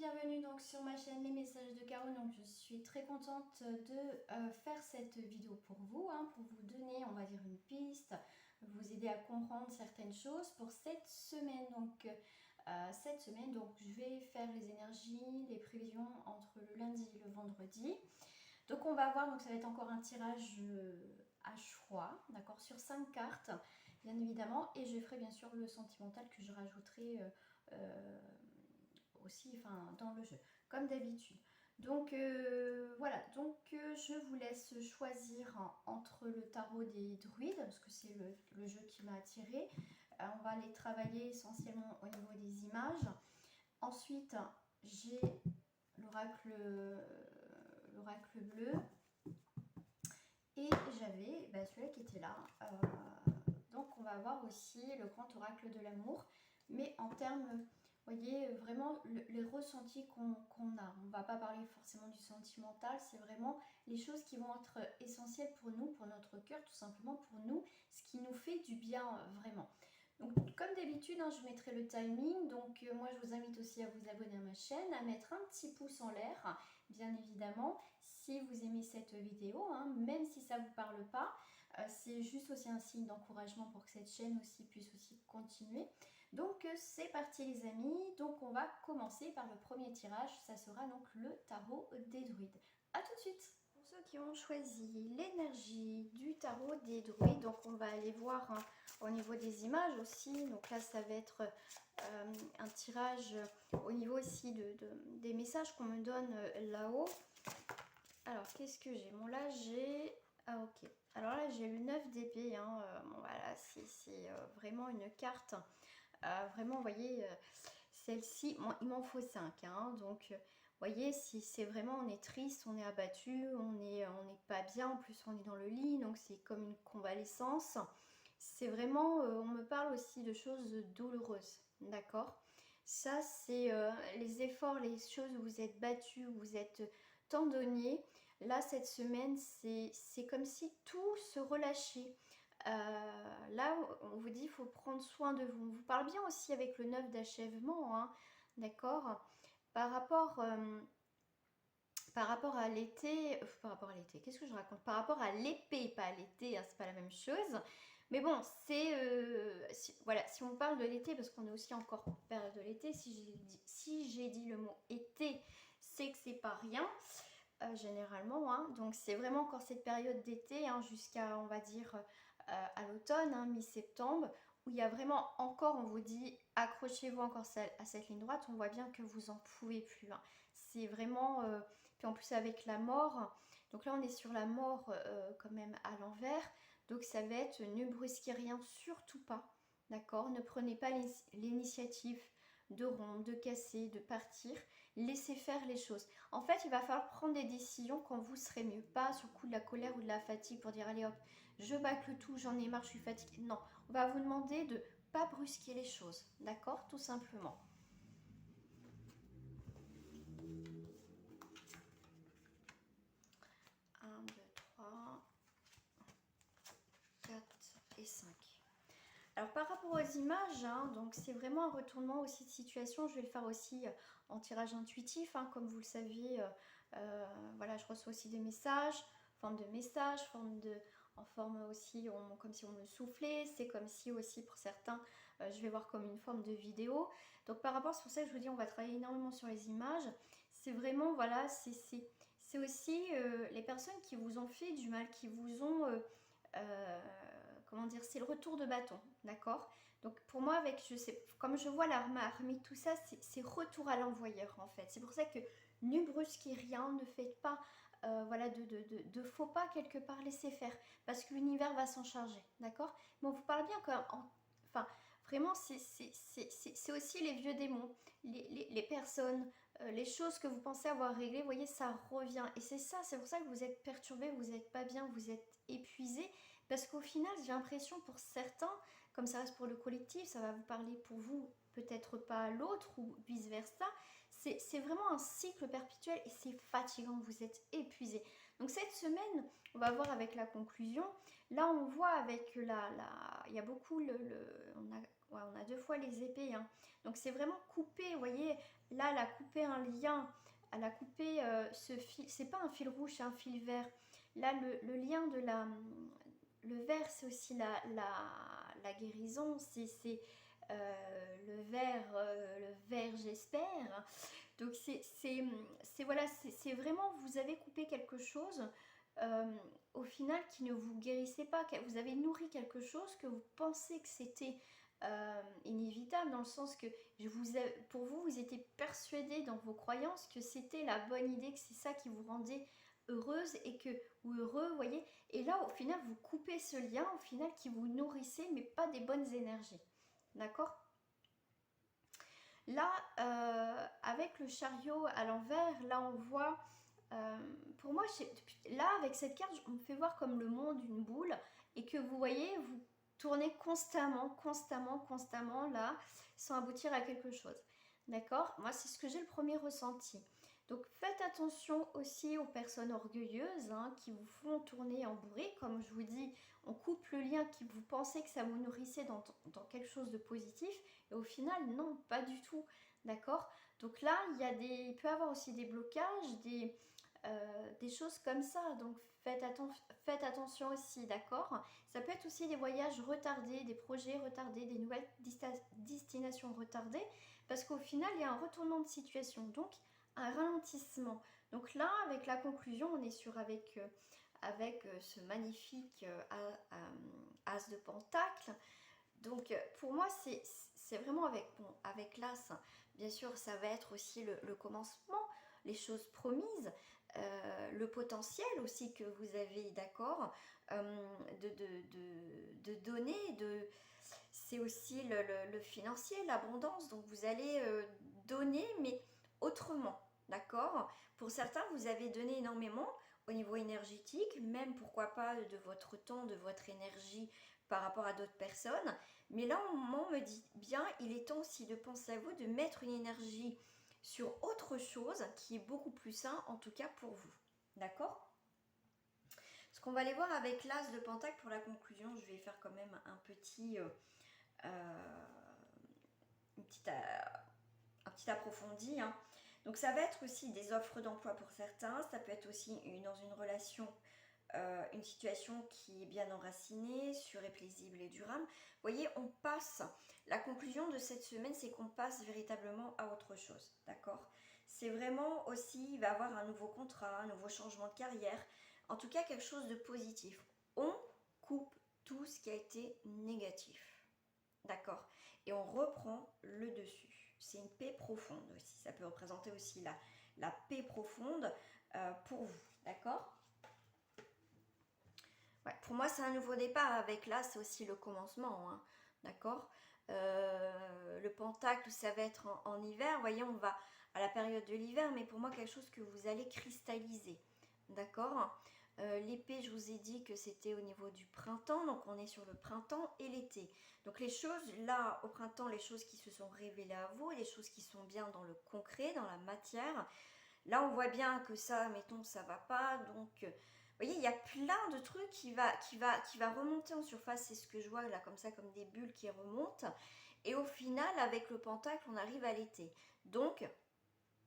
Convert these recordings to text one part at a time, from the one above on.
bienvenue donc sur ma chaîne Les Messages de Caro. Donc je suis très contente de faire cette vidéo pour vous, pour vous donner, on va dire, une piste, vous aider à comprendre certaines choses pour cette semaine. Donc je vais faire les énergies, les prévisions entre le lundi et le vendredi. Donc on va voir, donc ça va être encore un tirage à choix, d'accord, sur 5 cartes, bien évidemment, et je ferai bien sûr le sentimental que je rajouterai aussi, dans le jeu, comme d'habitude. Donc voilà, je vous laisse choisir entre le tarot des druides, parce que c'est le jeu qui m'a attiré. On va aller travailler essentiellement au niveau des images. Ensuite, j'ai l'oracle bleu. Et j'avais celui-là qui était là. Donc on va voir aussi le grand oracle de l'amour. Mais en termes, vous voyez, vraiment les ressentis qu'on a. On ne va pas parler forcément du sentimental. C'est vraiment les choses qui vont être essentielles pour nous, pour notre cœur, tout simplement pour nous. Ce qui nous fait du bien, vraiment. Donc comme d'habitude, je mettrai le timing. Donc moi je vous invite aussi à vous abonner à ma chaîne, à mettre un petit pouce en l'air, bien évidemment, si vous aimez cette vidéo, même si ça ne vous parle pas. C'est juste aussi un signe d'encouragement pour que cette chaîne aussi puisse aussi continuer. Donc c'est parti les amis. Donc on va commencer par le premier tirage. Ça sera donc le tarot des druides. A tout de suite. Pour ceux qui ont choisi l'énergie du tarot des druides, donc on va aller voir au niveau des images aussi. Donc là ça va être un tirage au niveau aussi des messages qu'on me donne là-haut. Alors qu'est-ce que j'ai? Bon là j'ai... Ah ok. Alors là j'ai le 9 d'épée. Bon voilà, c'est vraiment une carte. Vraiment, vous voyez, celle-ci, bon, il m'en faut 5. Donc, vous voyez, si c'est vraiment, on est triste, on est abattu, on n'est pas bien, en plus on est dans le lit, donc c'est comme une convalescence. C'est vraiment, on me parle aussi de choses douloureuses, d'accord? Ça, c'est les efforts, les choses où vous êtes battu, où vous êtes tendonnier. Là, cette semaine, c'est comme si tout se relâchait. Là, on vous dit il faut prendre soin de vous. On vous parle bien aussi avec le 9 d'achèvement, d'accord? Par rapport à l'été, qu'est-ce que je raconte? Par rapport à l'épée, pas à l'été, c'est pas la même chose. Mais bon, c'est voilà, si on parle de l'été, parce qu'on est aussi encore en période de l'été, si j'ai dit le mot été, c'est que c'est pas rien. Généralement, donc c'est vraiment encore cette période d'été, jusqu'à, on va dire, à l'automne, mi-septembre, où il y a vraiment encore, on vous dit, accrochez-vous encore à cette ligne droite. On voit bien que vous en pouvez plus, c'est vraiment, puis en plus avec la mort, donc là on est sur la mort quand même à l'envers, donc ça va être ne brusquez rien, surtout pas, d'accord, ne prenez pas l'initiative de rompre, de casser, de partir, laissez faire les choses. En fait, il va falloir prendre des décisions quand vous serez mieux, pas sur le coup de la colère ou de la fatigue pour dire allez hop, je bâcle tout, j'en ai marre, je suis fatiguée. Non, on va vous demander de pas brusquer les choses, d'accord, tout simplement. 1, 2, 3, 4 et 5. Alors par rapport aux images, donc c'est vraiment un retournement aussi de situation. Je vais le faire aussi en tirage intuitif, comme vous le savez. Voilà, je reçois aussi des messages, en forme aussi, comme si on me soufflait. C'est comme si aussi pour certains, je vais voir comme une forme de vidéo. Donc par rapport, c'est pour ça que je vous dis, on va travailler énormément sur les images. C'est vraiment, voilà, c'est aussi les personnes qui vous ont fait du mal, qui vous ont... comment dire, c'est le retour de bâton, d'accord? Donc pour moi, comme je vois la marmite, tout ça, c'est retour à l'envoyeur en fait. C'est pour ça que ne brusquez rien, ne faites pas voilà, de faux pas quelque part, laissez faire, parce que l'univers va s'en charger, d'accord? Mais on vous parle bien quand même, enfin, vraiment, c'est aussi les vieux démons, les personnes, les choses que vous pensez avoir réglées, vous voyez, ça revient. Et c'est ça, c'est pour ça que vous êtes perturbé, vous n'êtes pas bien, vous êtes épuisé. Parce qu'au final, j'ai l'impression pour certains, comme ça reste pour le collectif, ça va vous parler pour vous, peut-être pas l'autre ou vice-versa. C'est vraiment un cycle perpétuel et c'est fatigant, vous êtes épuisé. Donc cette semaine, on va voir avec la conclusion. Là, on voit avec il y a beaucoup ouais, on a 2 fois les épées, hein. Donc c'est vraiment couper, vous voyez, là, elle a coupé un lien, elle a coupé ce fil, c'est pas un fil rouge, c'est un fil vert. Là, le lien de la... Le vert, c'est aussi la guérison, c'est le vert, j'espère. Donc voilà, c'est vraiment, vous avez coupé quelque chose euh, au final qui ne vous guérissait pas, vous avez nourri quelque chose que vous pensez que c'était inévitable, dans le sens que pour vous, vous étiez persuadé dans vos croyances que c'était la bonne idée, que c'est ça qui vous rendait heureuse et que, ou heureux, vous voyez. Et là, au final, vous coupez ce lien, au final, qui vous nourrissait, mais pas des bonnes énergies. D'accord? Là, avec le chariot à l'envers, là, on voit... pour moi, là, avec cette carte, on me fait voir comme le monde, une boule, et que vous voyez, vous tournez constamment, là, sans aboutir à quelque chose. D'accord? Moi, c'est ce que j'ai le premier ressenti. Donc, faites attention aussi aux personnes orgueilleuses hein, qui vous font tourner en bourrée. Comme je vous dis, on coupe le lien qui vous pensez que ça vous nourrissait dans quelque chose de positif. Et au final, non, pas du tout. D'accord? Donc là, il peut y avoir aussi des blocages, des choses comme ça. Donc faites attention aussi, d'accord? Ça peut être aussi des voyages retardés, des projets retardés, des nouvelles destinations retardées. Parce qu'au final, il y a un retournement de situation. Donc, un ralentissement. Donc là, avec la conclusion, on est sur avec ce magnifique as de pentacle. Donc pour moi, c'est vraiment avec l'as. Bien sûr, ça va être aussi le commencement, les choses promises, le potentiel aussi que vous avez, d'accord, de donner, c'est aussi le financier, l'abondance. Donc vous allez donner, mais autrement, d'accord. Pour certains, vous avez donné énormément au niveau énergétique, même pourquoi pas de votre temps, de votre énergie par rapport à d'autres personnes. Mais là, on me dit bien, il est temps aussi de penser à vous, de mettre une énergie sur autre chose qui est beaucoup plus sain, en tout cas pour vous. D'accord? Ce qu'on va aller voir avec l'as de pentacle pour la conclusion, je vais faire quand même un petit approfondi. Hein. Donc ça va être aussi des offres d'emploi pour certains, ça peut être aussi dans une relation, une situation qui est bien enracinée, sûre et paisible et durable. Vous voyez, on passe, la conclusion de cette semaine, c'est qu'on passe véritablement à autre chose, d'accord? C'est vraiment aussi, il va y avoir un nouveau contrat, un nouveau changement de carrière, en tout cas quelque chose de positif. On coupe tout ce qui a été négatif, d'accord? Et on reprend le dessus. C'est une paix profonde aussi. Ça peut représenter aussi la paix profonde pour vous. D'accord? Ouais, pour moi, c'est un nouveau départ. Avec là, c'est aussi le commencement. Hein, d'accord? Le pentacle, ça va être en hiver. Vous voyez, on va à la période de l'hiver. Mais pour moi, quelque chose que vous allez cristalliser. D'accord? L'épée, je vous ai dit que c'était au niveau du printemps, donc on est sur le printemps et l'été. Donc les choses, là, au printemps, les choses qui se sont révélées à vous, les choses qui sont bien dans le concret, dans la matière. Là, on voit bien que ça, mettons, ça va pas. Donc, vous voyez, il y a plein de trucs qui va remonter en surface. C'est ce que je vois là, comme ça, comme des bulles qui remontent. Et au final, avec le pentacle, on arrive à l'été. Donc,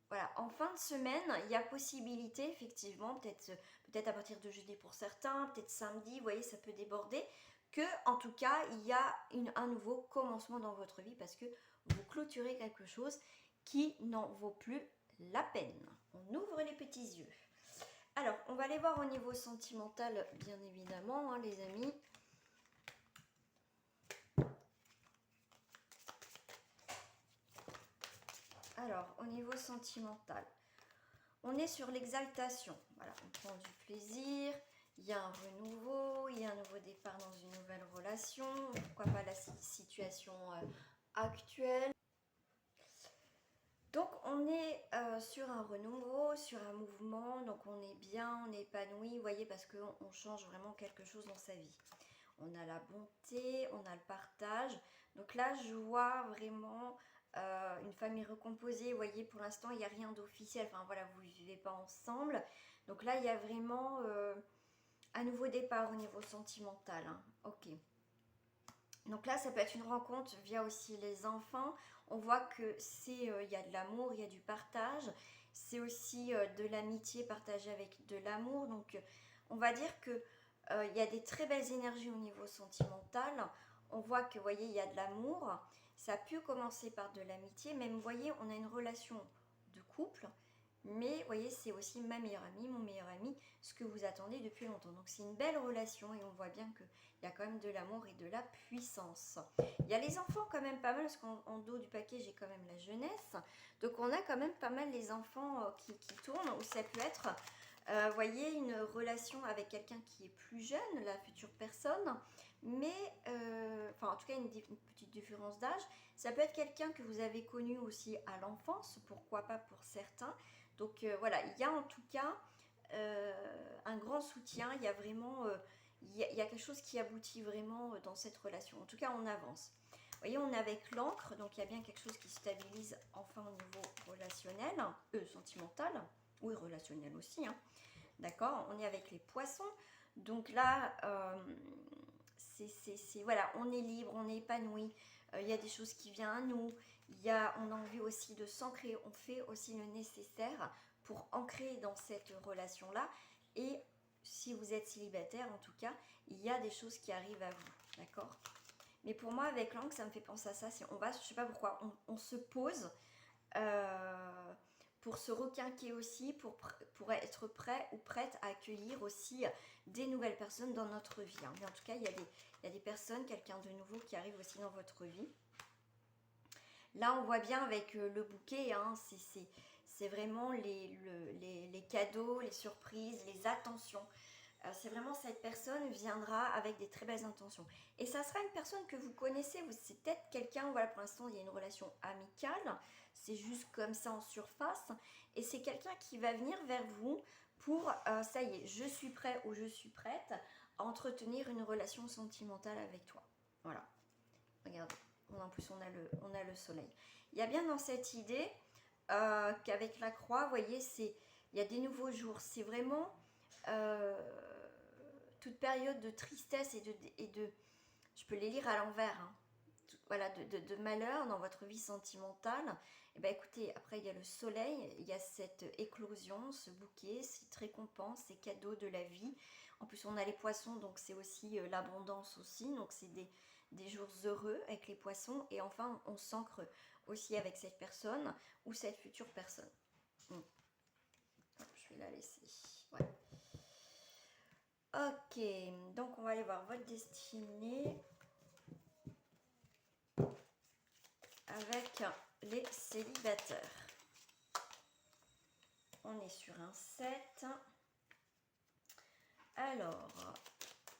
voilà, en fin de semaine, il y a possibilité, effectivement, peut-être à partir de jeudi pour certains, peut-être samedi, vous voyez, ça peut déborder, que en tout cas, il y a un nouveau commencement dans votre vie parce que vous clôturez quelque chose qui n'en vaut plus la peine. On ouvre les petits yeux. Alors, on va aller voir au niveau sentimental, bien évidemment, hein, les amis. Alors, au niveau sentimental, on est sur l'exaltation. Voilà, on prend du plaisir, il y a un renouveau, il y a un nouveau départ dans une nouvelle relation. Pourquoi pas la situation actuelle. Donc, on est sur un renouveau, sur un mouvement. Donc, on est bien, on est épanoui, vous voyez, parce qu'on change vraiment quelque chose dans sa vie. On a la bonté, on a le partage. Donc là, je vois vraiment une famille recomposée. Vous voyez, pour l'instant, il n'y a rien d'officiel. Enfin, voilà, vous ne vivez pas ensemble. Donc là, il y a vraiment un nouveau départ au niveau sentimental. Hein. Ok. Donc là, ça peut être une rencontre via aussi les enfants. On voit que il y a de l'amour, il y a du partage. C'est aussi de l'amitié partagée avec de l'amour. Donc on va dire que il y a des très belles énergies au niveau sentimental. On voit que, vous voyez, il y a de l'amour. Ça a pu commencer par de l'amitié. Même, vous voyez, on a une relation de couple. Mais, vous voyez, c'est aussi ma meilleure amie, mon meilleur ami, ce que vous attendez depuis longtemps. Donc c'est une belle relation et on voit bien qu'il y a quand même de l'amour et de la puissance. Il y a les enfants quand même pas mal, parce qu'en dos du paquet, j'ai quand même la jeunesse. Donc on a quand même pas mal les enfants qui tournent, ou ça peut être, voyez, une relation avec quelqu'un qui est plus jeune, la future personne, mais, enfin en tout cas une petite différence d'âge. Ça peut être quelqu'un que vous avez connu aussi à l'enfance, pourquoi pas pour certains. Donc voilà, il y a en tout cas un grand soutien, il y a vraiment, il y a quelque chose qui aboutit vraiment dans cette relation. En tout cas, on avance. Vous voyez, on est avec l'encre, donc il y a bien quelque chose qui stabilise enfin au niveau relationnel, sentimental, oui relationnel aussi, hein. D'accord, on est avec les poissons, donc là, voilà, on est libre, on est épanoui, il y a des choses qui viennent à nous, on a envie aussi de s'ancrer, on fait aussi le nécessaire pour ancrer dans cette relation-là, et si vous êtes célibataire en tout cas, il y a des choses qui arrivent à vous, d'accord? Mais pour moi, avec l'angle, ça me fait penser à ça, on va, je sais pas pourquoi, on se pose pour se requinquer aussi, pour être prêt ou prête à accueillir aussi des nouvelles personnes dans notre vie, hein. Mais en tout cas, il y a des personnes, quelqu'un de nouveau qui arrive aussi dans votre vie. Là, on voit bien avec le bouquet, hein, c'est vraiment les cadeaux, les surprises, les attentions. C'est vraiment cette personne viendra avec des très belles intentions. Et ça sera une personne que vous connaissez, c'est peut-être quelqu'un, voilà, pour l'instant, il y a une relation amicale, c'est juste comme ça en surface, et c'est quelqu'un qui va venir vers vous pour, ça y est, je suis prêt ou je suis prête à entretenir une relation sentimentale avec toi. Voilà, regardez. En plus, on a le soleil. Il y a bien dans cette idée qu'avec la croix, vous voyez, il y a des nouveaux jours. C'est vraiment toute période de tristesse et de je peux les lire à l'envers, hein, voilà, de malheur dans votre vie sentimentale. Et ben écoutez, après il y a le soleil, il y a cette éclosion, ce bouquet, cette récompense, ces cadeaux de la vie. En plus, on a les poissons, donc c'est aussi l'abondance aussi. Donc c'est des jours heureux avec les poissons. Et enfin, on s'ancre aussi avec cette personne ou cette future personne. Je vais la laisser. Ouais. Ok, donc on va aller voir votre destinée avec les célibataires. On est sur un 7. Alors,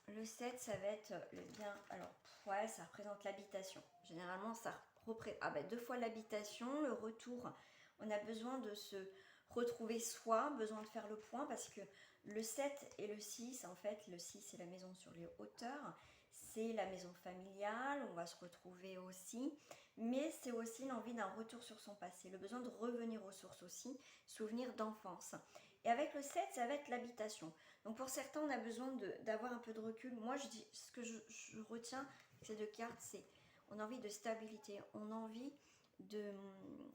le 7, ça va être le bien. Alors, ouais, ça représente l'habitation. Généralement, ça représente. Ah, ben, 2 fois l'habitation, le retour. On a besoin de se retrouver soi, besoin de faire le point parce que le 7 et le 6, en fait, le 6, c'est la maison sur les hauteurs. C'est la maison familiale, on va se retrouver aussi. Mais c'est aussi l'envie d'un retour sur son passé, le besoin de revenir aux sources aussi, souvenirs d'enfance. Et avec le 7, ça va être l'habitation. Donc pour certains, on a besoin d'avoir un peu de recul. Moi, je dis, ce que je retiens de ces 2 cartes, c'est on a envie de stabilité, on a envie de,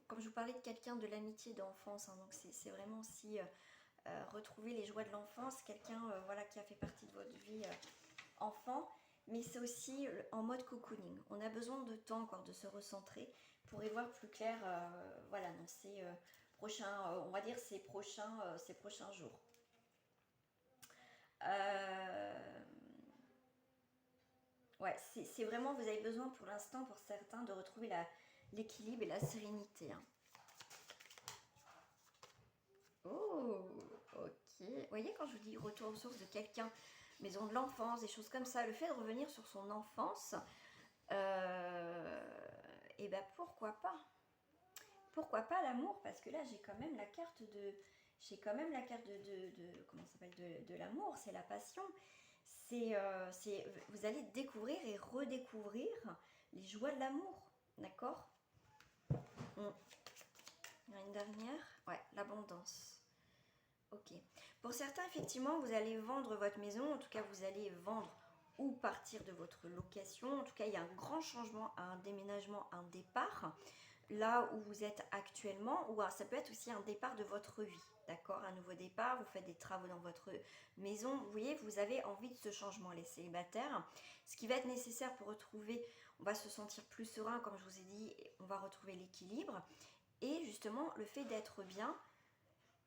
comme je vous parlais de quelqu'un de l'amitié d'enfance, hein, donc c'est vraiment aussi retrouver les joies de l'enfance, quelqu'un voilà, qui a fait partie de votre vie enfant, mais c'est aussi en mode cocooning. On a besoin de temps encore de se recentrer pour y voir plus clair voilà, dans ces prochains, on va dire ces prochains jours. Ouais, c'est vraiment, vous avez besoin pour l'instant, pour certains, de retrouver l'équilibre et la sérénité, hein. Oh, ok. Vous voyez, quand je vous dis retour aux sources de quelqu'un, maison de l'enfance, des choses comme ça, le fait de revenir sur son enfance, et ben pourquoi pas? Pourquoi pas l'amour? Parce que là, j'ai quand même la carte de... J'ai quand même la carte comment ça s'appelle, de l'amour, c'est la passion. Vous allez découvrir et redécouvrir les joies de l'amour, d'accord? Une dernière, ouais, l'abondance. Ok. Pour certains, effectivement, vous allez vendre votre maison, en tout cas, vous allez vendre ou partir de votre location. En tout cas, il y a un grand changement, un déménagement, un départ, là où vous êtes actuellement, ou ça peut être aussi un départ de votre vie, d'accord? Un nouveau départ, vous faites des travaux dans votre maison, vous voyez, vous avez envie de ce changement, les célibataires. Ce qui va être nécessaire pour retrouver, on va se sentir plus serein, comme je vous ai dit, on va retrouver l'équilibre. Et justement, le fait d'être bien,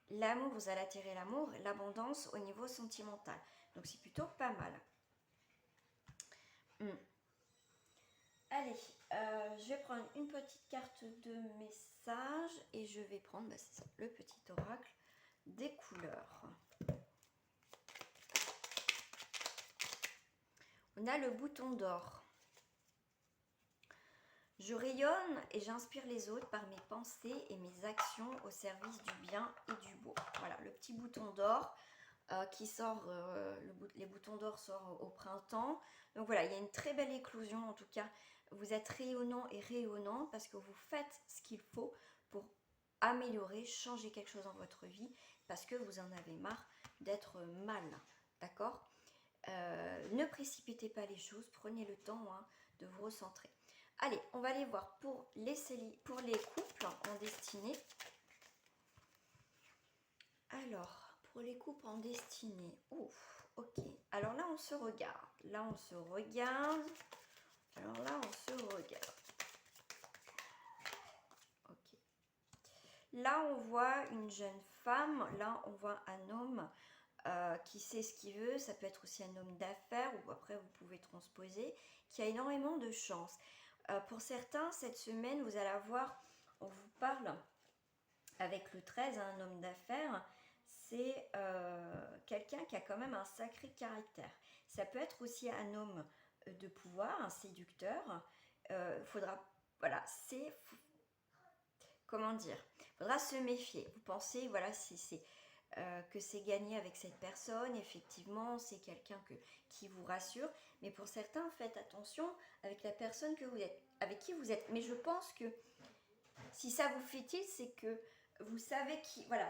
l'amour, vous allez attirer l'amour, l'abondance au niveau sentimental. Donc c'est plutôt pas mal. Allez, je vais prendre une petite carte de message et je vais prendre c'est ça, le petit oracle des couleurs. On a le bouton d'or. Je rayonne et j'inspire les autres par mes pensées et mes actions au service du bien et du beau. Voilà, le petit bouton d'or qui sort, les boutons d'or sortent au printemps. Donc voilà, il y a une très belle éclosion en tout cas. Vous êtes rayonnant et rayonnant parce que vous faites ce qu'il faut pour améliorer, changer quelque chose dans votre vie parce que vous en avez marre d'être mal, d'accord? Ne précipitez pas les choses, prenez le temps de vous recentrer. Allez, on va aller voir pour les couples en destinée. Alors, pour les couples en destinée, ouf, ok. Alors là, on se regarde. Là, on se regarde. Alors là, on se regarde. Ok. Là, on voit une jeune femme. Là, on voit un homme qui sait ce qu'il veut. Ça peut être aussi un homme d'affaires ou après, vous pouvez transposer, qui a énormément de chance. Pour certains, cette semaine, vous allez avoir, on vous parle avec le 13, un homme d'affaires. C'est quelqu'un qui a quand même un sacré caractère. Ça peut être aussi un homme de pouvoir, un séducteur. Faudra, voilà, comment dire, faudra se méfier. Vous pensez, voilà, que c'est gagné avec cette personne, effectivement, c'est quelqu'un qui vous rassure. Mais pour certains, faites attention avec la personne avec qui vous êtes. Mais je pense que si ça vous fait tilt, c'est que vous savez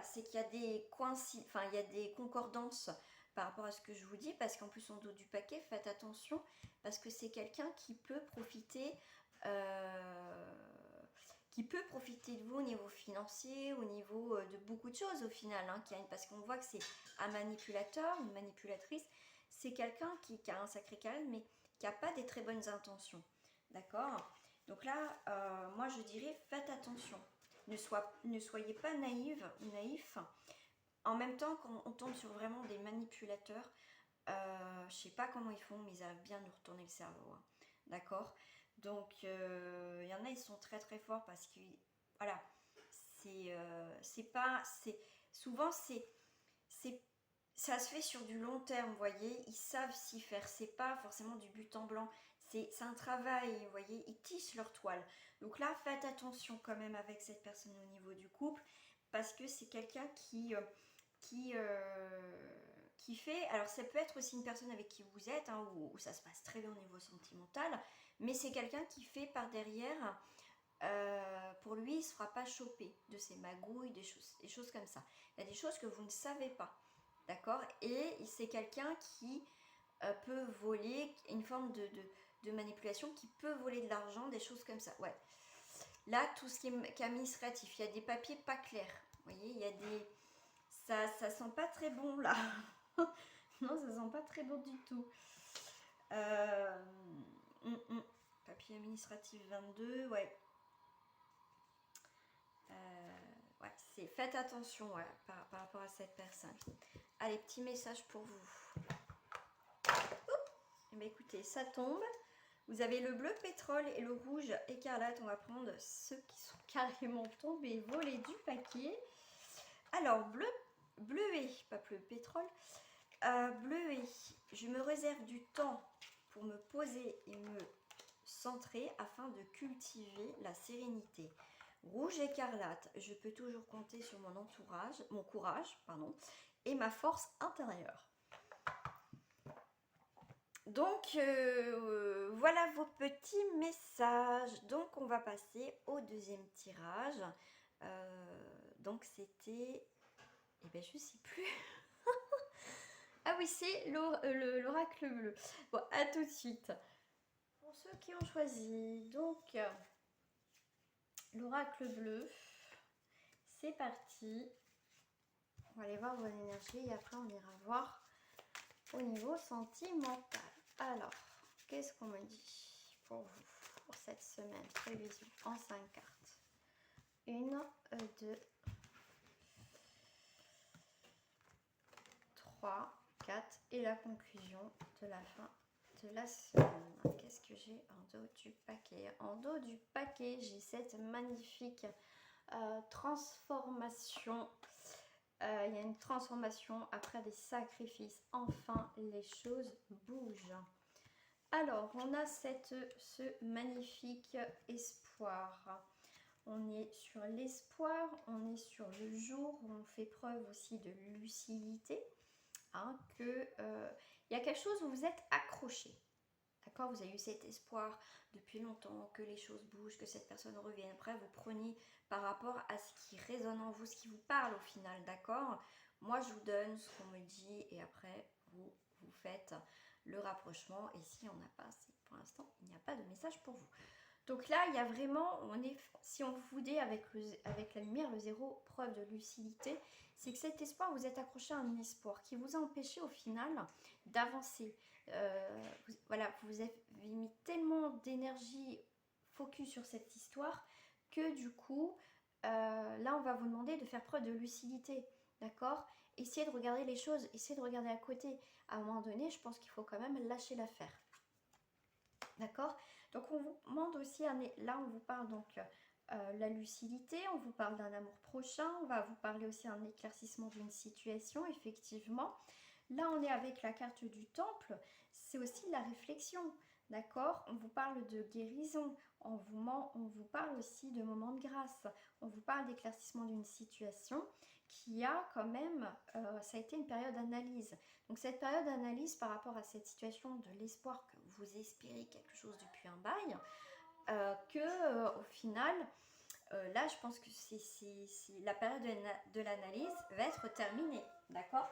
c'est qu'il y a des il y a des concordances par rapport à ce que je vous dis, parce qu'en plus en dos du paquet, faites attention, parce que c'est quelqu'un qui peut profiter de vous au niveau financier, au niveau de beaucoup de choses au final, parce qu'on voit que c'est un manipulateur, une manipulatrice, c'est quelqu'un qui a un sacré calme, mais qui n'a pas des très bonnes intentions, d'accord? Donc là, moi je dirais, faites attention. Ne soyez pas naïve ou naïf. En même temps, quand on tombe sur vraiment des manipulateurs, je sais pas comment ils font, mais ils arrivent bien à nous retourner le cerveau. D'accord? Donc, il y en a, ils sont très très forts parce que, voilà, souvent, ça se fait sur du long terme, vous voyez, ils savent s'y faire, c'est pas forcément du but en blanc, c'est un travail, vous voyez, ils tissent leur toile. Donc là, faites attention quand même avec cette personne au niveau du couple, parce que c'est quelqu'un qui fait, alors ça peut être aussi une personne avec qui vous êtes, où ça se passe très bien au niveau sentimental, mais c'est quelqu'un qui fait par derrière, pour lui, il ne se fera pas choper de ses magouilles, des choses comme ça. Il y a des choses que vous ne savez pas. D'accord? Et c'est quelqu'un qui peut voler, une forme de manipulation, qui peut voler de l'argent, des choses comme ça. Ouais. Là, tout ce qui est administratif, il y a des papiers pas clairs. Vous voyez, il y a des... Ça sent pas très bon, là. Non, ça sent pas très bon du tout. Papier administratif 22, ouais. Ouais, faites attention par rapport à cette personne. Allez, petit message pour vous. Eh bien, écoutez, ça tombe. Vous avez le bleu pétrole et le rouge écarlate. On va prendre ceux qui sont carrément tombés, volés du paquet. Alors, bleuet, pas bleu pétrole. Bleuet, je me réserve du temps pour me poser et me centrer afin de cultiver la sérénité. Rouge écarlate, je peux toujours compter sur mon courage, et ma force intérieure. Donc, voilà vos petits messages. Donc, on va passer au deuxième tirage. Donc, c'était... Eh bien, je ne sais plus. Ah oui, c'est l'oracle bleu. Bon, à tout de suite. Pour ceux qui ont choisi, donc, l'oracle bleu, c'est parti. On va aller voir vos énergies et après on ira voir au niveau sentimental. Alors, qu'est-ce qu'on me dit pour vous, pour cette semaine? Prévision en 5 cartes. 1, 2, 3, 4 et la conclusion de la fin de la semaine. Qu'est-ce que j'ai en dos du paquet? En dos du paquet, j'ai cette magnifique transformation. Il y a une transformation après des sacrifices. Enfin, les choses bougent. Alors, on a ce magnifique espoir. On est sur l'espoir, on est sur le jour où on fait preuve aussi de lucidité. Hein, il y a quelque chose où vous êtes accroché. D'accord, vous avez eu cet espoir depuis longtemps que les choses bougent, que cette personne revienne. Après, vous prenez par rapport à ce qui résonne en vous, ce qui vous parle au final, d'accord? Moi, je vous donne ce qu'on me dit et après, vous faites le rapprochement. Et si on n'a pas, pour l'instant, il n'y a pas de message pour vous. Donc là, il y a vraiment, si on vous dit avec la lumière, le zéro, preuve de lucidité, c'est que cet espoir, vous êtes accroché à un espoir qui vous a empêché au final d'avancer. Voilà, vous avez mis tellement d'énergie focus sur cette histoire que du coup, là, on va vous demander de faire preuve de lucidité, d'accord? Essayez de regarder les choses, essayez de regarder à côté. À un moment donné, je pense qu'il faut quand même lâcher l'affaire. D'accord? Donc on vous demande aussi, là on vous parle donc la lucidité, on vous parle d'un amour prochain, on va vous parler aussi d'un éclaircissement d'une situation, effectivement. Là on est avec la carte du temple, c'est aussi la réflexion, d'accord? On vous parle de guérison, on vous parle aussi de moments de grâce, on vous parle d'éclaircissement d'une situation qui a quand même, ça a été une période d'analyse. Donc cette période d'analyse par rapport à cette situation de l'espoir que vous espérez quelque chose depuis un bail, au final, là je pense que la période de l'analyse va être terminée, d'accord?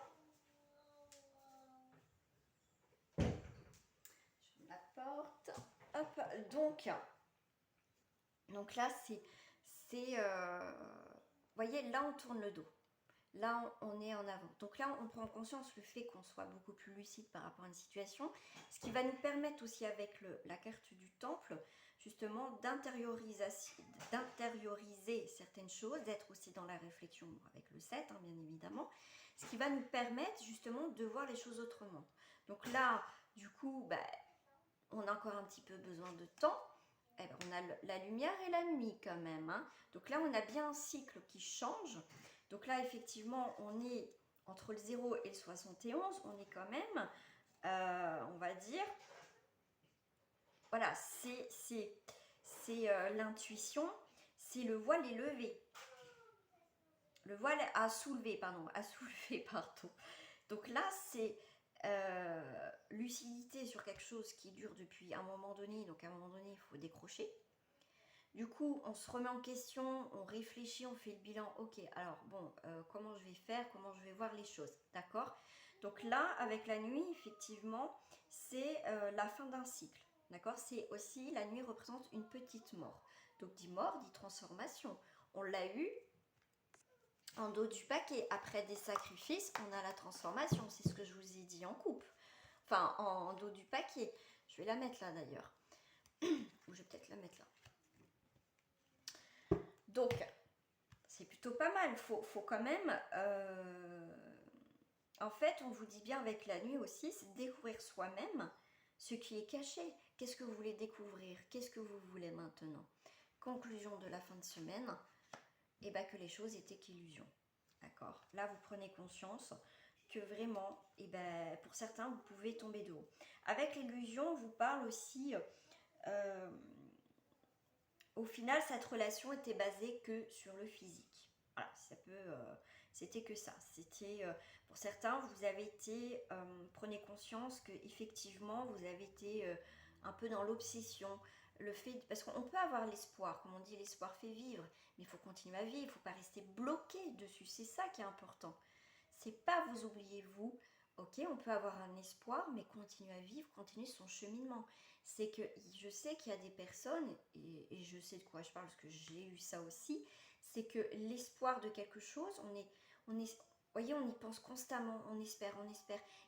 Je la porte. Hop, donc là vous voyez, là on tourne le dos. Là, on est en avant. Donc là, on prend conscience le fait qu'on soit beaucoup plus lucide par rapport à une situation, ce qui va nous permettre aussi avec la carte du temple, justement, d'intérioriser certaines choses, d'être aussi dans la réflexion avec le 7, hein, bien évidemment, ce qui va nous permettre justement de voir les choses autrement. Donc là, du coup, on a encore un petit peu besoin de temps. Eh ben, on a la lumière et la nuit quand même. Hein. Donc là, on a bien un cycle qui change. Donc là, effectivement, on est entre le 0 et le 71. On est quand même, on va dire, voilà, c'est l'intuition, c'est le voile est levé. Le voile à soulever, pardon. Donc là, c'est lucidité sur quelque chose qui dure depuis un moment donné. Donc à un moment donné, il faut décrocher. Du coup, on se remet en question, on réfléchit, on fait le bilan. Ok, alors bon, comment je vais faire, comment je vais voir les choses, d'accord? Donc là, avec la nuit, effectivement, c'est la fin d'un cycle, d'accord? C'est aussi, la nuit représente une petite mort. Donc dit mort, dit transformation. On l'a eu en dos du paquet. Après des sacrifices, on a la transformation. C'est ce que je vous ai dit en coupe. Enfin, en dos du paquet. Je vais la mettre là d'ailleurs. Ou je vais peut-être la mettre là. Donc, c'est plutôt pas mal. Faut quand même... En fait, on vous dit bien avec la nuit aussi, c'est de découvrir soi-même ce qui est caché. Qu'est-ce que vous voulez découvrir? Qu'est-ce que vous voulez maintenant? Conclusion de la fin de semaine, et que les choses étaient qu'illusions. D'accord? Là, vous prenez conscience que vraiment, pour certains, vous pouvez tomber de haut. Avec l'illusion, on vous parle aussi... au final, cette relation était basée que sur le physique. Voilà, c'était que ça. C'était, pour certains, vous avez été, prenez conscience que effectivement, vous avez été un peu dans l'obsession. Parce qu'on peut avoir l'espoir, comme on dit, l'espoir fait vivre, mais il faut continuer à vivre, il ne faut pas rester bloqué dessus. C'est ça qui est important. C'est pas vous oubliez vous, Ok, on peut avoir un espoir, mais continuer à vivre, continuer son cheminement. C'est que je sais qu'il y a des personnes, et je sais de quoi je parle parce que j'ai eu ça aussi, c'est que l'espoir de quelque chose, voyez, on y pense constamment, on espère,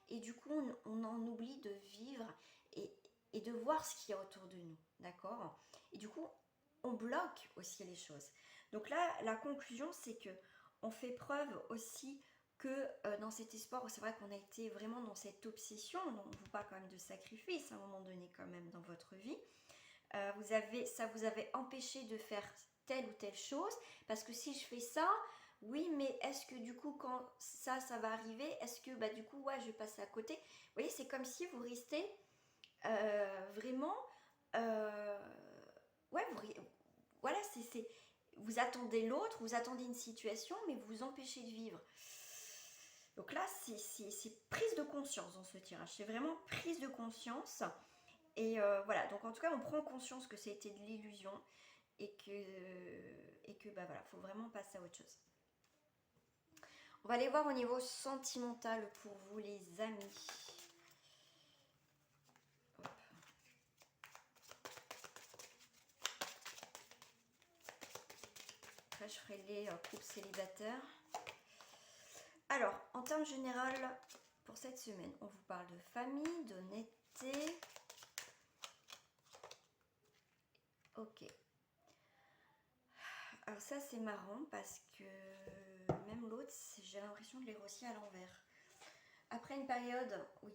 et du coup, on en oublie de vivre et, et de voir ce qu'il y a autour de nous, d'accord? Et du coup, on bloque aussi les choses. Donc là, la conclusion, c'est que on fait preuve aussi que dans cet espoir, c'est vrai qu'on a été vraiment dans cette obsession, on vous parle quand même de sacrifice à un moment donné quand même dans votre vie, ça vous avait empêché de faire telle ou telle chose, parce que si je fais ça, oui, mais est-ce que du coup quand ça va arriver, est-ce que bah du coup ouais je vais passer à côté. Vous voyez, c'est comme si vous restez vraiment euh, ouais voilà, vous attendez l'autre, vous attendez une situation, mais vous vous empêchez de vivre. Donc là, c'est prise de conscience dans ce tirage. C'est vraiment prise de conscience. Et voilà, donc en tout cas, on prend conscience que c'était de l'illusion et que bah voilà, faut vraiment passer à autre chose. On va aller voir au niveau sentimental pour vous, les amis. Hop. Après, je ferai les couples célibataires. Alors, en termes général, pour cette semaine, on vous parle de famille, d'honnêteté. Ok. Alors ça, c'est marrant parce que même l'autre, j'ai l'impression de les aussi à l'envers. Après une période où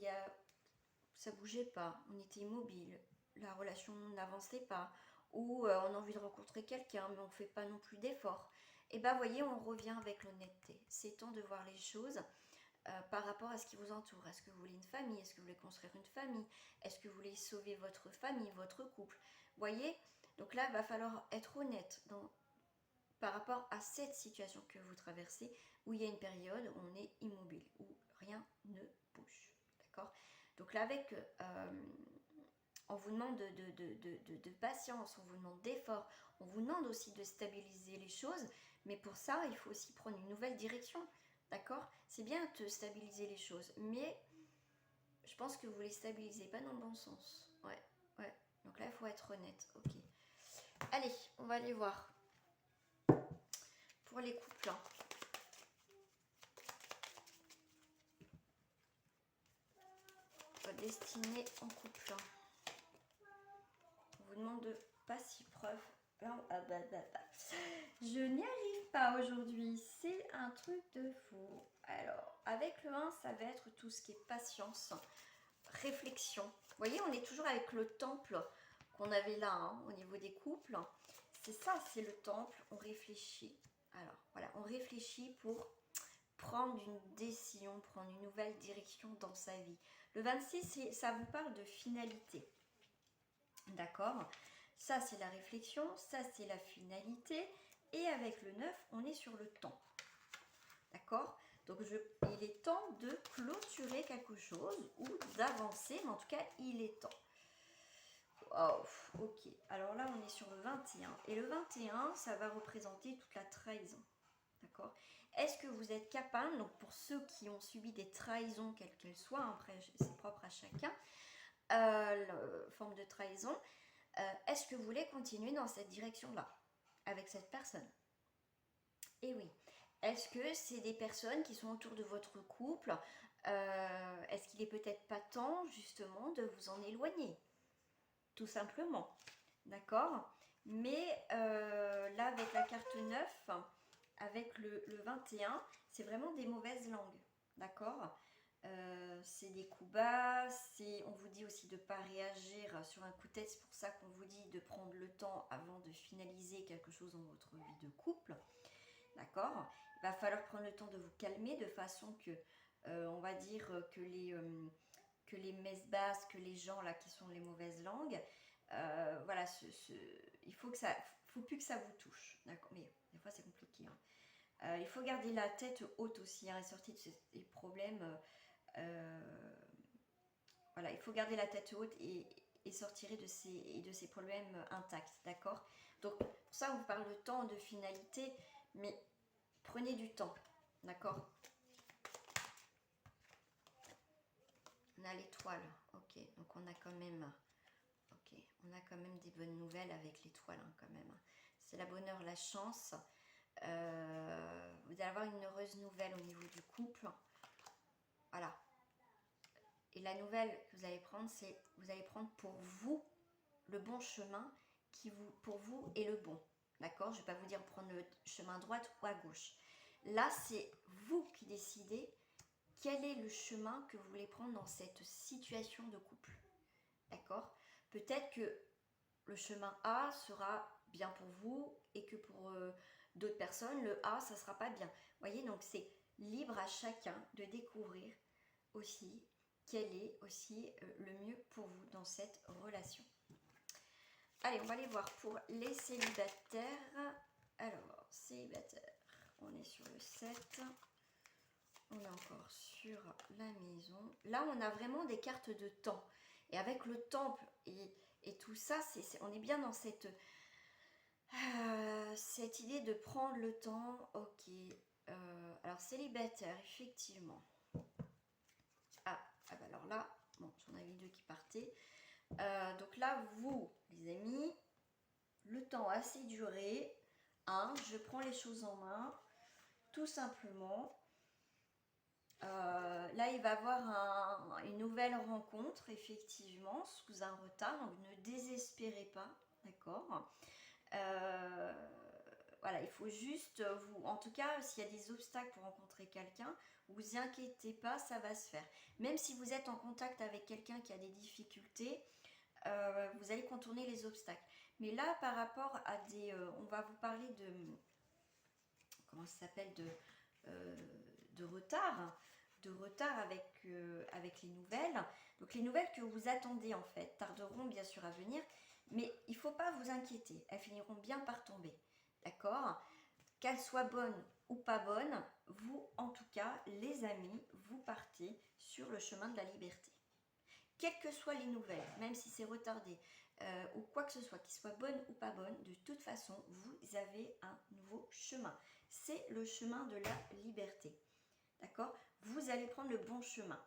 ça bougeait pas, on était immobile, la relation n'avançait pas, ou on a envie de rencontrer quelqu'un, mais on ne fait pas non plus d'efforts. Et bah, voyez, on revient avec l'honnêteté. C'est temps de voir les choses par rapport à ce qui vous entoure. Est-ce que vous voulez une famille? Est-ce que vous voulez construire une famille? Est-ce que vous voulez sauver votre famille, votre couple? Voyez, donc là, il va falloir être honnête par rapport à cette situation que vous traversez, où il y a une période où on est immobile, où rien ne bouge. D'accord? Donc là, on vous demande de patience, on vous demande d'effort, on vous demande aussi de stabiliser les choses, mais pour ça, il faut aussi prendre une nouvelle direction. D'accord? C'est bien de stabiliser les choses, mais je pense que vous les stabilisez pas dans le bon sens. Ouais, ouais. Donc là, il faut être honnête. Ok. Allez, on va aller voir. Pour les couples. Destinée en couple. On vous demande de pas si preuve. Je n'y arrive pas aujourd'hui. C'est un truc de fou. Alors, avec le 1, ça va être tout ce qui est patience, réflexion. Vous voyez, on est toujours avec le temple qu'on avait là, hein, au niveau des couples. C'est ça, c'est le temple. On réfléchit. Alors, voilà, on réfléchit pour prendre une décision, prendre une nouvelle direction dans sa vie. Le 26, ça vous parle de finalité. D'accord? Ça, c'est la réflexion, ça, c'est la finalité. Et avec le 9, on est sur le temps. D'accord? Donc, il est temps de clôturer quelque chose ou d'avancer, mais en tout cas, il est temps. Oh, ok. Alors là, on est sur le 21. Et le 21, ça va représenter toute la trahison. D'accord? Est-ce que vous êtes capable, donc pour ceux qui ont subi des trahisons, quelles qu'elles soient, après c'est propre à chacun, forme de trahison, est-ce que vous voulez continuer dans cette direction-là, avec cette personne? Et oui. Est-ce que c'est des personnes qui sont autour de votre couple? Est-ce qu'il est peut-être pas temps, justement, de vous en éloigner? Tout simplement. D'accord? Mais là, avec la carte 9, avec le 21, c'est vraiment des mauvaises langues. D'accord? C'est des coups bas, on vous dit aussi de ne pas réagir sur un coup de tête, c'est pour ça qu'on vous dit de prendre le temps avant de finaliser quelque chose dans votre vie de couple. D'accord? Il va falloir prendre le temps de vous calmer de façon que, on va dire que les messes basses, que les gens là qui sont les mauvaises langues, voilà, il faut plus que ça vous touche. D'accord? Mais des fois c'est compliqué. Hein. Il faut garder la tête haute aussi, hein, et sortir de ces problèmes. Voilà, il faut garder la tête haute et sortir de ces problèmes intacts, d'accord? Donc pour ça on vous parle de temps, de finalité, mais prenez du temps, d'accord? On a l'étoile, ok. Donc on a quand même, ok, on a quand même des bonnes nouvelles avec l'étoile hein, quand même. C'est la bonne heure, la chance. Vous allez avoir une heureuse nouvelle au niveau du couple. Voilà. Et la nouvelle que vous allez prendre, c'est vous allez prendre pour vous le bon chemin qui pour vous est le bon. D'accord? Je ne vais pas vous dire prendre le chemin à droite ou à gauche. Là, c'est vous qui décidez quel est le chemin que vous voulez prendre dans cette situation de couple. D'accord? Peut-être que le chemin A sera bien pour vous et que pour d'autres personnes, le A, ça ne sera pas bien. Vous voyez, donc c'est libre à chacun de découvrir aussi quel est aussi le mieux pour vous dans cette relation. Allez, on va aller voir pour les célibataires. Alors, célibataire, on est sur le 7. On est encore sur la maison. Là, on a vraiment des cartes de temps. Et avec le temple et tout ça, on est bien dans cette idée de prendre le temps. Ok. Alors, célibataire, effectivement. Ah bah alors là, bon, j'en avais deux qui partaient. Donc là, vous, les amis, le temps a assez duré. Je prends les choses en main, tout simplement. Là, il va y avoir une nouvelle rencontre, effectivement, sous un retard. Donc, ne désespérez pas, d'accord. Voilà, il faut juste, vous, en tout cas, s'il y a des obstacles pour rencontrer quelqu'un, vous inquiétez pas, ça va se faire. Même si vous êtes en contact avec quelqu'un qui a des difficultés, vous allez contourner les obstacles. Mais là, par rapport à des... on va vous parler de... Comment ça s'appelle de retard. De retard avec les nouvelles. Donc les nouvelles que vous attendez, en fait, tarderont bien sûr à venir. Mais il ne faut pas vous inquiéter. Elles finiront bien par tomber. D'accord? Qu'elles soient bonnes ou pas bonnes, vous, en tout cas, les amis, vous partez sur le chemin de la liberté. Quelles que soient les nouvelles, même si c'est retardé, ou quoi que ce soit, qu'il soit bonne ou pas bonne, de toute façon, vous avez un nouveau chemin. C'est le chemin de la liberté. D'accord? Vous allez prendre le bon chemin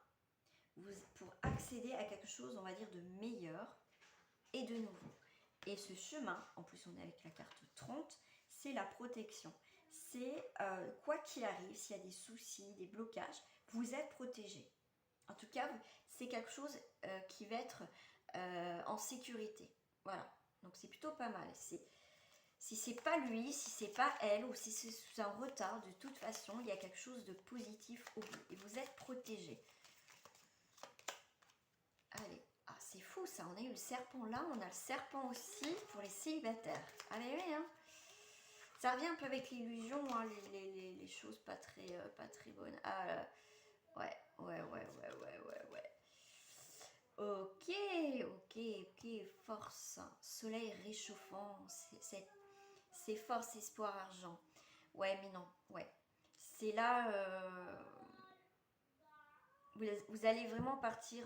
pour accéder à quelque chose, on va dire, de meilleur et de nouveau. Et ce chemin, en plus on est avec la carte 30, c'est la protection. C'est quoi qu'il arrive, s'il y a des soucis, des blocages, vous êtes protégé. En tout cas, c'est quelque chose qui va être en sécurité. Voilà, donc c'est plutôt pas mal. Si c'est pas lui, si c'est pas elle, ou si c'est sous un retard, de toute façon, il y a quelque chose de positif au bout. Et vous êtes protégé. Allez, c'est fou ça, on a eu le serpent là, on a le serpent aussi pour les célibataires. Allez, oui, hein. Ça revient un peu avec l'illusion, hein, les choses pas très bonnes. Ouais. Ok, force, soleil réchauffant, c'est force, espoir, argent. Ouais, mais non, ouais. C'est là, vous allez vraiment partir,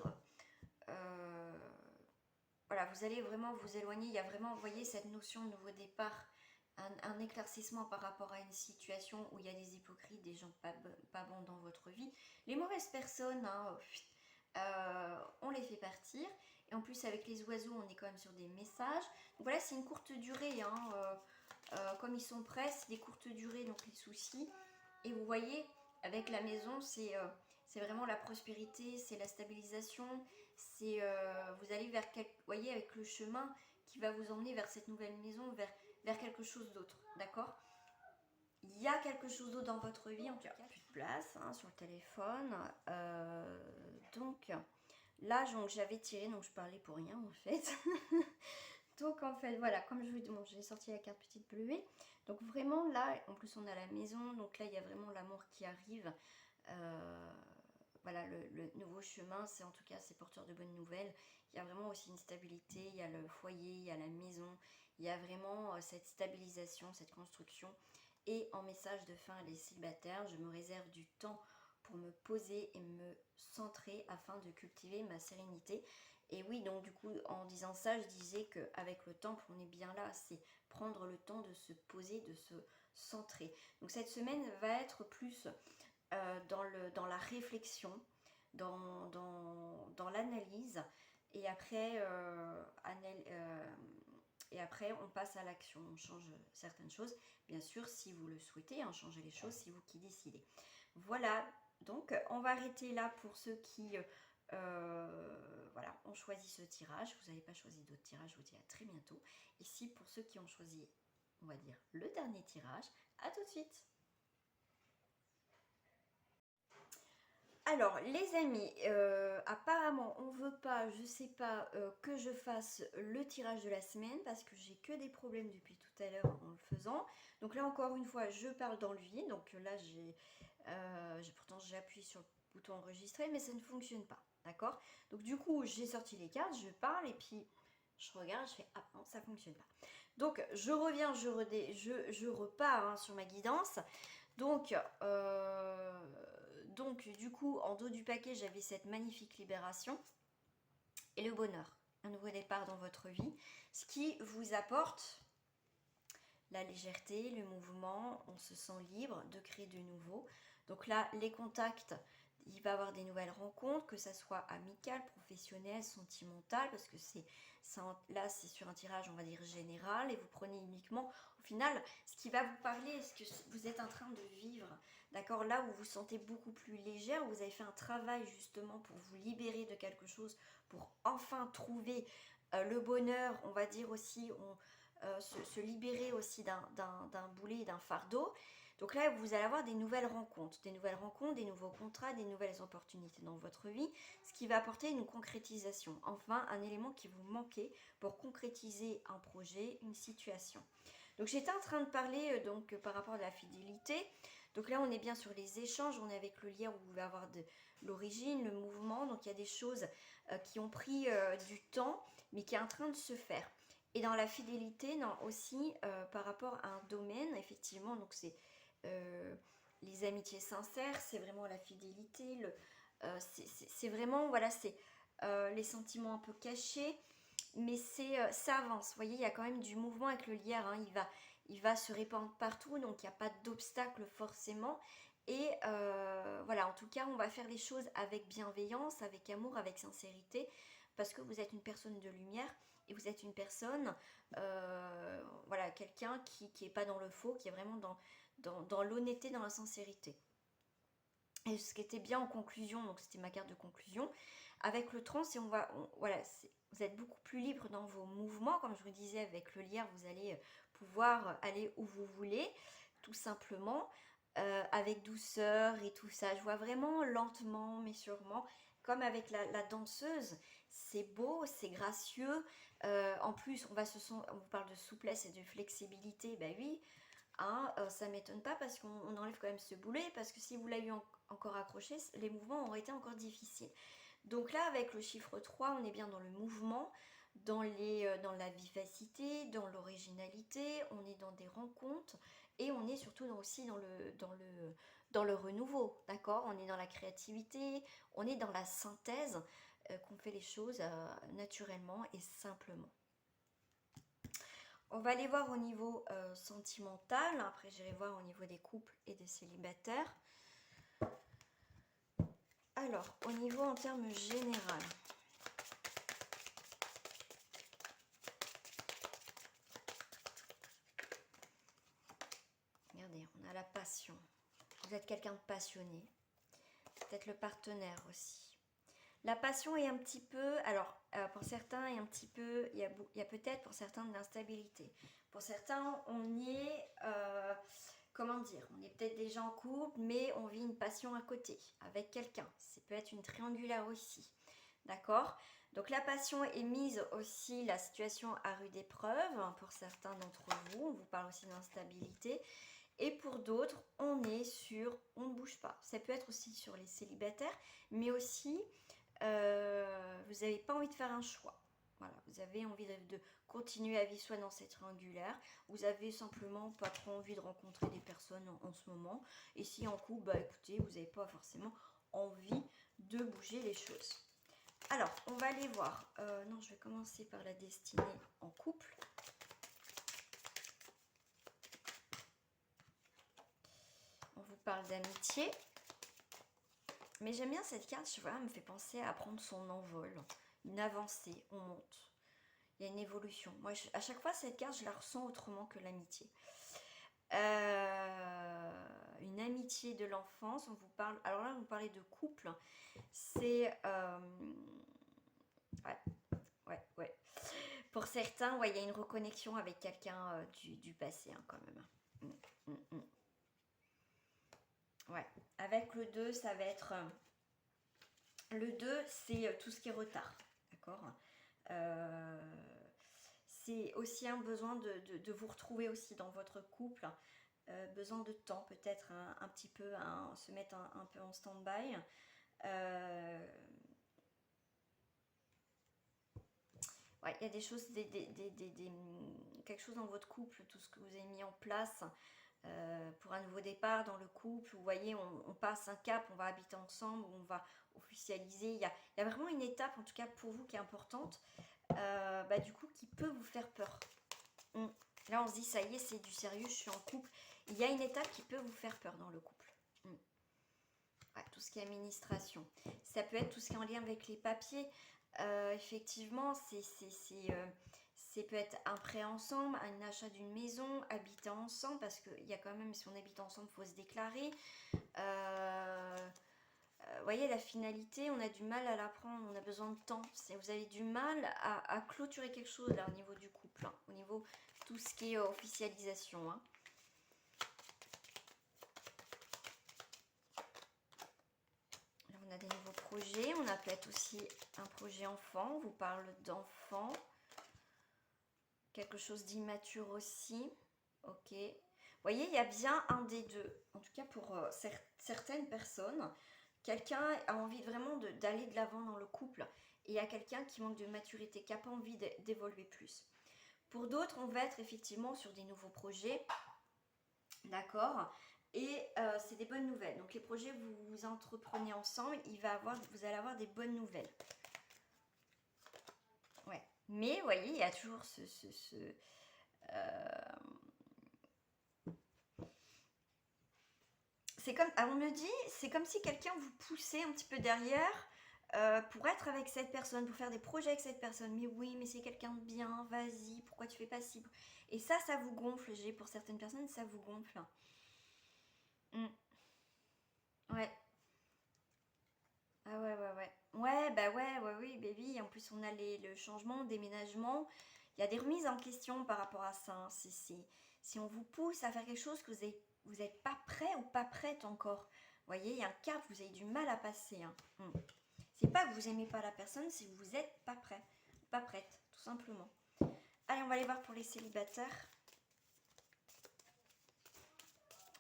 voilà, vous allez vraiment vous éloigner. Il y a vraiment, vous voyez, cette notion de nouveau départ, un éclaircissement par rapport à une situation où il y a des hypocrites, des gens pas bons dans votre vie. Les mauvaises personnes, on les fait partir. Et en plus, avec les oiseaux, on est quand même sur des messages. Donc voilà, c'est une courte durée. Comme ils sont prêts, c'est des courtes durées, donc les soucis. Et vous voyez, avec la maison, c'est vraiment la prospérité, c'est la stabilisation. C'est vous allez vers voyez, avec le chemin qui va vous emmener vers cette nouvelle maison, vers quelque chose d'autre. D'accord? Il y a quelque chose d'autre dans votre vie, en tout cas, plus de place sur le téléphone. Donc là, j'avais tiré, donc je parlais pour rien en fait. Donc en fait, voilà, comme je vous dis, j'ai sorti la carte petite bleuée. Donc vraiment là, en plus on a la maison, donc là il y a vraiment l'amour qui arrive. Voilà, le nouveau chemin, c'est en tout cas, c'est porteur de bonnes nouvelles. Il y a vraiment aussi une stabilité, il y a le foyer, il y a la maison, il y a vraiment cette stabilisation, cette construction. Et en message de fin, les célibataires, je me réserve du temps pour me poser et me centrer afin de cultiver ma sérénité. Et oui, donc du coup, en disant ça, je disais qu'avec le temple, on est bien là, c'est prendre le temps de se poser, de se centrer. Donc cette semaine va être plus dans la réflexion, dans l'analyse. Et après, et après, on passe à l'action, on change certaines choses. Bien sûr, si vous le souhaitez, hein, changer les choses, c'est vous qui décidez. Voilà, donc on va arrêter là pour ceux qui voilà, ont choisi ce tirage. Vous n'avez pas choisi d'autres tirages, je vous dis à très bientôt. Ici, pour ceux qui ont choisi, on va dire, le dernier tirage, à tout de suite. Alors, les amis, apparemment, on veut pas, je sais pas, que je fasse le tirage de la semaine parce que j'ai que des problèmes depuis tout à l'heure en le faisant. Donc là, encore une fois, je parle dans le vide. Donc là, pourtant, j'ai appuyé sur le bouton enregistrer, mais ça ne fonctionne pas. D'accord? Donc du coup, j'ai sorti les cartes, je parle et puis je regarde, je fais ah non, ça fonctionne pas. Donc je reviens, je repars hein, sur ma guidance. Donc du coup, en dos du paquet, j'avais cette magnifique libération et le bonheur, un nouveau départ dans votre vie, ce qui vous apporte la légèreté, le mouvement, on se sent libre de créer de nouveau. Donc là, les contacts, il va y avoir des nouvelles rencontres, que ça soit amicales, professionnelles, sentimentales, parce que là, c'est sur un tirage, on va dire, général, et vous prenez uniquement, au final, ce qui va vous parler, ce que vous êtes en train de vivre, d'accord, là où vous vous sentez beaucoup plus légère, où vous avez fait un travail justement pour vous libérer de quelque chose, pour enfin trouver le bonheur, on va dire aussi, se libérer aussi d'un boulet, d'un fardeau. Donc là, vous allez avoir des nouvelles rencontres, des nouveaux contrats, des nouvelles opportunités dans votre vie, ce qui va apporter une concrétisation. Enfin, un élément qui vous manquait pour concrétiser un projet, une situation. Donc j'étais en train de parler par rapport à la fidélité. Donc là, on est bien sur les échanges, on est avec le lien où vous pouvez avoir de l'origine, le mouvement. Donc il y a des choses qui ont pris du temps, mais qui est en train de se faire. Et dans la fidélité, non, aussi par rapport à un domaine, effectivement, donc c'est les amitiés sincères, c'est vraiment la fidélité, c'est vraiment, voilà, c'est les sentiments un peu cachés, mais ça avance. Vous voyez, il y a quand même du mouvement avec le lierre, hein, il va se répandre partout, donc il n'y a pas d'obstacle forcément. Et voilà, en tout cas, on va faire les choses avec bienveillance, avec amour, avec sincérité, parce que vous êtes une personne de lumière et vous êtes une personne, voilà, quelqu'un qui n'est pas dans le faux, qui est vraiment dans l'honnêteté, dans la sincérité. Et ce qui était bien en conclusion, donc c'était ma carte de conclusion, avec le trans, et voilà, vous êtes beaucoup plus libre dans vos mouvements, comme je vous disais, avec le lierre, vous allez pouvoir aller où vous voulez, tout simplement, avec douceur et tout ça. Je vois vraiment lentement, mais sûrement, comme avec la danseuse, c'est beau, c'est gracieux. En plus, on vous parle de souplesse et de flexibilité, ben oui, hein, ça m'étonne pas parce qu'on enlève quand même ce boulet, parce que si vous l'avez encore accroché, les mouvements auraient été encore difficiles. Donc là, avec le chiffre 3, on est bien dans le mouvement, dans la vivacité, dans l'originalité, on est dans des rencontres et on est surtout aussi dans le renouveau, d'accord? On est dans la créativité, on est dans la synthèse, qu'on fait les choses naturellement et simplement. On va aller voir au niveau sentimental, après j'irai voir au niveau des couples et des célibataires. Alors, au niveau en termes général, regardez, on a la passion. Vous êtes quelqu'un de passionné, peut-être le partenaire aussi. La passion est un petit peu, alors pour certains, est un petit peu, il y a peut-être pour certains de l'instabilité. Pour certains, on y est, comment dire, on est peut-être déjà en couple, mais on vit une passion à côté, avec quelqu'un. Ça peut être une triangulaire aussi, d'accord? Donc la passion est mise aussi, la situation à rude épreuve, hein, pour certains d'entre vous, on vous parle aussi d'instabilité. Et pour d'autres, on est sur, on ne bouge pas. Ça peut être aussi sur les célibataires, mais aussi, vous n'avez pas envie de faire un choix. Voilà, vous avez envie de continuer à vivre soit dans cette triangulaire, vous avez simplement pas trop envie de rencontrer des personnes en ce moment. Et si en couple, bah écoutez, vous n'avez pas forcément envie de bouger les choses. Alors, on va aller voir. Non, je vais commencer par la destinée en couple. On vous parle d'amitié. Mais j'aime bien cette carte, je vois, elle me fait penser à prendre son envol, une avancée, on monte. Il y a une évolution. Moi, à chaque fois, cette carte, je la ressens autrement que l'amitié. Une amitié de l'enfance, on vous parle. Alors là, vous parlez de couple. C'est. Ouais. Pour certains, ouais, il y a une reconnexion avec quelqu'un du passé, hein, quand même. Ouais. Avec le 2, ça va être. Le 2, c'est tout ce qui est retard. D'accord. C'est aussi un besoin de vous retrouver aussi dans votre couple. Besoin de temps, peut-être un petit peu, se mettre un peu en stand-by. Ouais, il y a des choses, quelque chose dans votre couple, tout ce que vous avez mis en place pour un nouveau départ dans le couple. Vous voyez, on passe un cap, on va habiter ensemble, on va officialiser. Il y a vraiment une étape, en tout cas pour vous, qui est importante, du coup, qui peut vous faire peur. Là, on se dit, ça y est, c'est du sérieux, je suis en couple. Il y a une étape qui peut vous faire peur dans le couple. Ouais, tout ce qui est administration. Ça peut être tout ce qui est en lien avec les papiers. Effectivement, c'est peut être un prêt ensemble, un achat d'une maison, habiter ensemble, parce qu'il y a quand même, si on habite ensemble, il faut se déclarer. Voyez, la finalité, on a du mal à la prendre, on a besoin de temps. Vous avez du mal à clôturer quelque chose là au niveau du couple, hein, au niveau tout ce qui est officialisation. Hein. Là, on a des nouveaux projets, on a peut-être aussi un projet enfant, on vous parle d'enfant. Quelque chose d'immature aussi. Ok. Vous voyez, il y a bien un des deux. En tout cas, pour certaines personnes, quelqu'un a envie vraiment d'aller de l'avant dans le couple. Et il y a quelqu'un qui manque de maturité, qui n'a pas envie d'évoluer plus. Pour d'autres, on va être effectivement sur des nouveaux projets. D'accord. Et c'est des bonnes nouvelles. Donc les projets que vous entreprenez ensemble, vous allez avoir des bonnes nouvelles. Ouais. Mais vous voyez, il y a toujours c'est comme, on me dit, c'est comme si quelqu'un vous poussait un petit peu derrière pour être avec cette personne, pour faire des projets avec cette personne. Mais oui, mais c'est quelqu'un de bien, vas-y, pourquoi tu fais pas ci? Et ça vous gonfle. Pour certaines personnes, ça vous gonfle. Ouais. Ah ouais. Oui, baby. En plus, on a le changement, le déménagement. Il y a des remises en question par rapport à ça. Hein. Si on vous pousse à faire quelque chose que vous n'êtes pas prêt ou pas prête encore. Vous voyez, il y a un cap, vous avez du mal à passer. Hein. C'est pas que vous aimez pas la personne, c'est que vous n'êtes pas prêt, pas prête, tout simplement. Allez, on va aller voir pour les célibataires.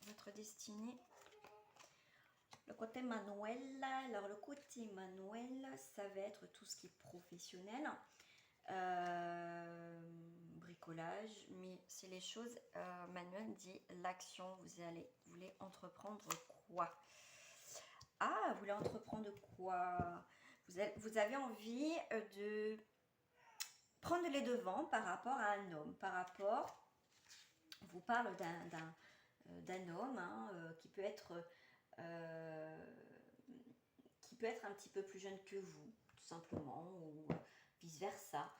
Votre destinée. Le côté manuel, alors le côté manuel, ça va être tout ce qui est professionnel, bricolage, mais c'est les choses, Manuel dit l'action, vous voulez entreprendre quoi? Ah, vous voulez entreprendre quoi? Vous avez envie de prendre les devants par rapport à un homme, on vous parle d'un homme hein, qui peut être un petit peu plus jeune que vous, tout simplement, ou vice versa.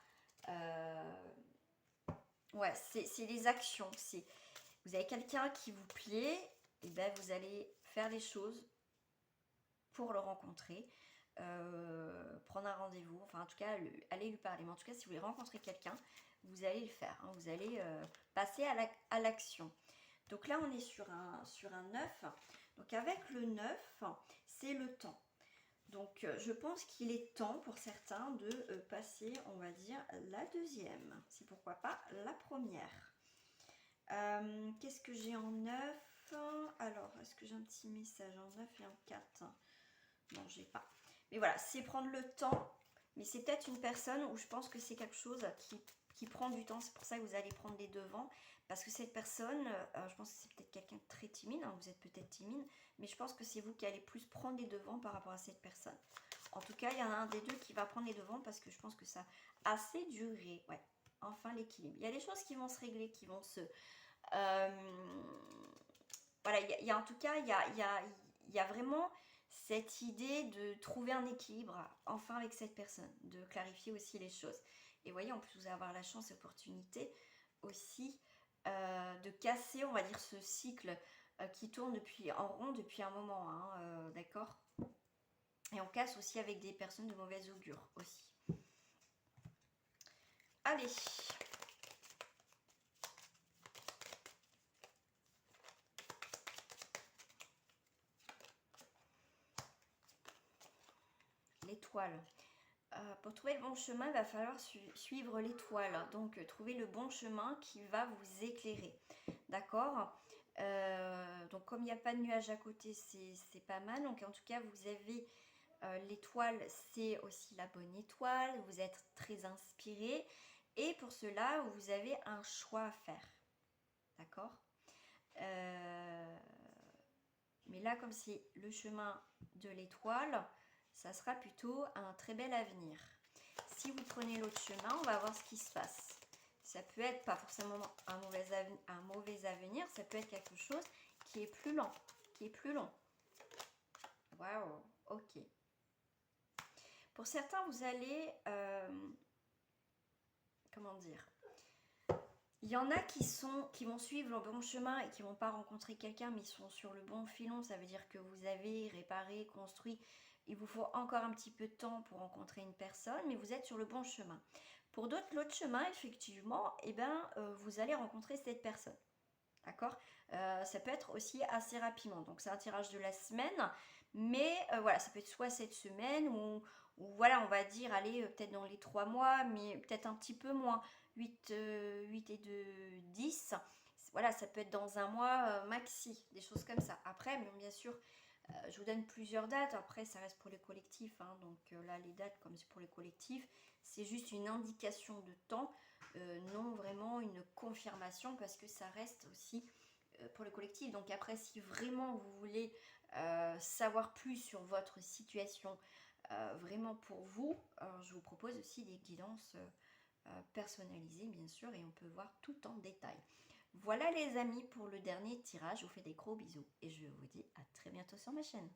Ouais, c'est les actions. Vous avez quelqu'un qui vous plaît, et ben vous allez faire les choses pour le rencontrer, prendre un rendez-vous, enfin en tout cas aller lui parler. Mais en tout cas, si vous voulez rencontrer quelqu'un, vous allez le faire. Hein, vous allez passer à l'action. Donc là, on est sur un 9. Donc avec le 9, c'est le temps. Donc je pense qu'il est temps pour certains de passer, on va dire, la deuxième. C'est pourquoi pas la première. Qu'est-ce que j'ai en 9? Alors, est-ce que j'ai un petit message en 9 et en 4? Non, j'ai pas. Mais voilà, c'est prendre le temps. Mais c'est peut-être une personne où je pense que c'est quelque chose qui prend du temps. C'est pour ça que vous allez prendre les devants. Parce que cette personne, je pense que c'est peut-être quelqu'un de très timide. Hein, vous êtes peut-être timide. Mais je pense que c'est vous qui allez plus prendre les devants par rapport à cette personne. En tout cas, il y en a un des deux qui va prendre les devants parce que je pense que ça a assez duré. Ouais, enfin l'équilibre. Il y a des choses qui vont se régler, qui vont se... voilà, en tout cas, il y a vraiment cette idée de trouver un équilibre enfin avec cette personne, de clarifier aussi les choses. Et voyez, en plus vous allez avoir la chance et l'opportunité aussi de casser, on va dire, ce cycle qui tourne en rond depuis un moment, hein, d'accord? Et on casse aussi avec des personnes de mauvaise augure aussi. Allez. L'étoile. Pour trouver le bon chemin, il va falloir suivre l'étoile. Donc, trouver le bon chemin qui va vous éclairer. D'accord? Donc, comme il n'y a pas de nuage à côté, c'est pas mal. Donc, en tout cas, vous avez l'étoile, c'est aussi la bonne étoile. Vous êtes très inspiré. Et pour cela, vous avez un choix à faire. D'accord? Mais là, comme c'est le chemin de l'étoile, ça sera plutôt un très bel avenir. Si vous prenez l'autre chemin, on va voir ce qui se passe. Ça peut être pas forcément un mauvais avenir, ça peut être quelque chose qui est plus lent, qui est plus long. Waouh, ok. Pour certains, vous allez, comment dire, il y en a qui vont suivre le bon chemin et qui ne vont pas rencontrer quelqu'un, mais ils sont sur le bon filon. Ça veut dire que vous avez réparé, construit. Il vous faut encore un petit peu de temps pour rencontrer une personne, mais vous êtes sur le bon chemin. Pour d'autres, l'autre chemin, effectivement, vous allez rencontrer cette personne. D'accord? Ça peut être aussi assez rapidement. Donc, c'est un tirage de la semaine. Mais voilà, ça peut être soit cette semaine ou voilà, on va dire, allez, peut-être dans les 3 mois, mais peut-être un petit peu moins. 8 et 2, 10. Voilà, ça peut être dans un mois maxi, des choses comme ça. Après, bien sûr, je vous donne plusieurs dates. Après, ça reste pour les collectifs. Hein, donc là, les dates, comme c'est pour les collectifs, c'est juste une indication de temps, non vraiment une confirmation, parce que ça reste aussi pour le collectif. Donc après, si vraiment vous voulez savoir plus sur votre situation, vraiment pour vous, je vous propose aussi des guidances personnalisées, bien sûr, et on peut voir tout en détail. Voilà les amis pour le dernier tirage, je vous fais des gros bisous et je vous dis à très bientôt sur ma chaîne.